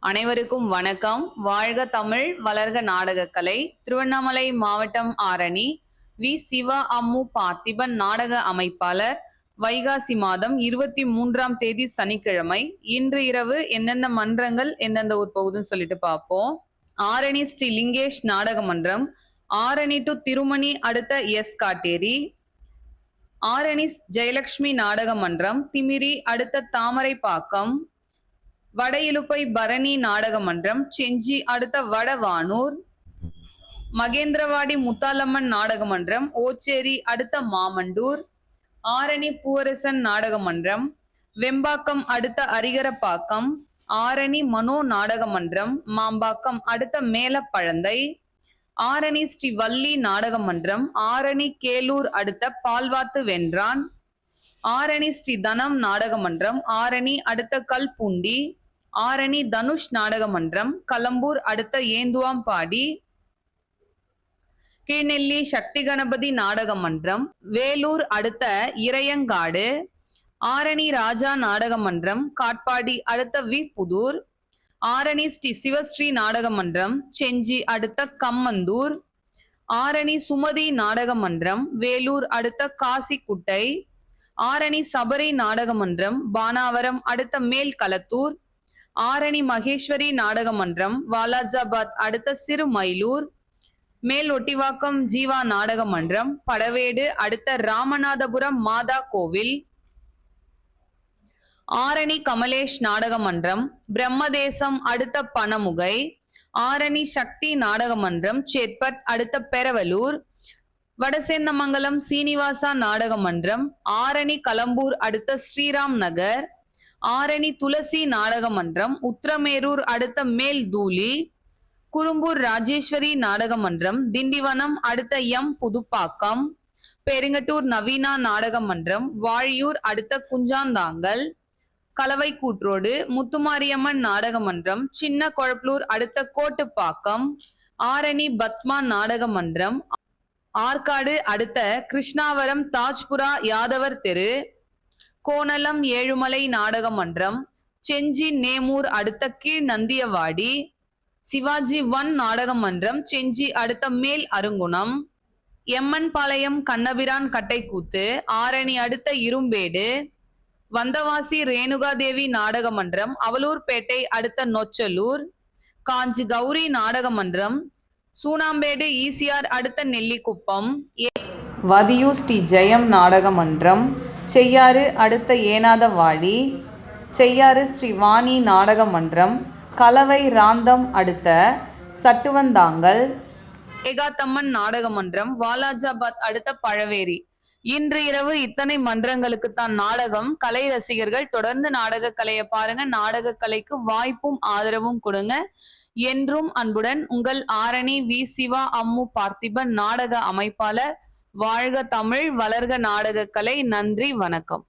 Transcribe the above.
அனைவருக்கும் வணக்கம். வாழ்க தமிழ், வளர்க நாடகக்கலை. திருவண்ணாமலை மாவட்டம் ஆரணி வி. சிவா அம்மு பார்த்திபன் நாடக அமைப்பாளர். வைகாசி மாதம் 23ஆம் தேதி சனிக்கிழமை. இன்று இரவு எந்தெந்த மன்றங்கள் எந்தெந்த ஊர் போகுதுன்னு சொல்லிட்டு பார்ப்போம். ஆரணி ஸ்ரீ லிங்கேஷ் நாடக மன்றம், ஆரணி டு திருமணி அடுத்த எஸ் காட்டேரி, ஆரணி ஜெயலட்சுமி நாடக மன்றம், திமிரி அடுத்த தாமரைப்பாக்கம், வட இலுப்பை பரணி நாடக மன்றம், செஞ்சி அடுத்த வடவானூர், மகேந்திரவாடி முத்தாலம்மன் நாடக மன்றம், ஓச்சேரி அடுத்த மாமண்டூர், ஆரணி பூவரசன் நாடக மன்றம், வெம்பாக்கம் அடுத்த அரிகரப்பாக்கம், ஆரணி மனோ நாடக மன்றம், மாம்பாக்கம் அடுத்த மேலப்பழந்தை, ஆரணி ஸ்ரீ வள்ளி நாடக மன்றம், ஆரணி கேலூர் அடுத்த பால்வாத்து வென்றான், ஆரணி ஸ்ரீ தனம் நாடக மன்றம், ஆரணி அடுத்த கல்பூண்டி, ஆரணி தனுஷ் நாடக மன்றம், கலம்பூர் அடுத்த ஏந்துவாம்பாடி, கீழ்நெல்லி சக்தி கணபதி நாடக மன்றம், வேலூர் அடுத்த இறையங்காடு, ஆரணி ராஜா நாடக மன்றம், காட்பாடி அடுத்த வி புதூர், ஆரணி ஸ்ரீ சிவஸ்ரீ நாடக மன்றம், செஞ்சி அடுத்த கம்மந்தூர், ஆரணி சுமதி நாடக மன்றம், வேலூர் அடுத்த காசிக்குட்டை, ஆரணி சபரி நாடக மன்றம், பானாவரம் அடுத்த மேல்களத்தூர், ஆரணி மகேஸ்வரி நாடக மன்றம், வாலாஜாபாத் அடுத்த சிறுமயிலூர், மேல் ஒட்டிவாக்கம் ஜீவா நாடக மன்றம், படவேடு அடுத்த ராமநாதபுரம் மாதா கோவில், ஆரணி கமலேஷ் நாடக மன்றம், பிரம்மதேசம் அடுத்த பனமுகை, ஆரணி சக்தி நாடக மன்றம், சேத்பட் அடுத்த பெரவலூர், வடசேந்தமங்கலம் சீனிவாசா நாடக மன்றம், ஆரணி கலம்பூர் அடுத்த ஸ்ரீராம் நகர், ஆரணி துளசி நாடக மன்றம், உத்திரமேரூர் அடுத்த மேல் தூளி, குறும்பூர் ராஜேஸ்வரி நாடக மன்றம், திண்டிவனம் அடுத்த எம் புதுப்பாக்கம், பெருங்கட்டூர் நவீனா நாடக மன்றம், வாழியூர் அடுத்த குஞ்சாந்தாங்கல், கலவைக்கூட்ரோடு முத்துமாரியம்மன் நாடக மன்றம், சின்ன கொழப்பலூர் அடுத்த கோட்டுப்பாக்கம், ஆரணி பத்மா நாடக மன்றம், ஆற்காடு அடுத்த கிருஷ்ணாவரம் தாஜ்புரா யாதவர் தெரு, கோணலம் ஏழுமலை நாடக மன்றம், செஞ்சி நேமூர் அடுத்த கீழ் நந்தியவாடி, சிவாஜி 1 நாடக மன்றம், செஞ்சி அடுத்த மேல் அருங்குணம், எம்மன் பாளையம் கண்ணபிரான் கட்டைக்கூத்து, ஆரணி அடுத்த இரும்பேடு, வந்தவாசி ரேணுகாதேவி நாடக மன்றம், அவலூர்பேட்டை அடுத்த நொச்சலூர், காஞ்சி கௌரி நாடக மன்றம், சூனாம்பேடு ஈசிஆர் அடுத்த நெல்லிக்குப்பம், வதியூ ஸ்ரீ ஜெயம் நாடக மன்றம், செய்யாறு அடுத்த ஏனாதவாடி, செய்யாறு ஸ்ரீ வாணி நாடக மன்றம், கலவை ராந்தம் அடுத்த சட்டுவந்தாங்கல், ஏகாத்தம்மன் நாடக மன்றம், வாலாஜாபாத் அடுத்த பழவேரி. இன்று இரவு இத்தனை மன்றங்களுக்கு தான் நாடகம். கலை ரசிகர்கள் தொடர்ந்து நாடக கலையை பாருங்க. நாடக கலைக்கு வாய்ப்பும் ஆதரவும் கொடுங்க. என்றும் அன்புடன் உங்கள் ஆரணி வி. சிவா அம்மு பார்த்திபன் நாடக அமைப்பாளர். வாழ்க தமிழ், வளர்க நாடக கலை. நன்றி, வணக்கம்.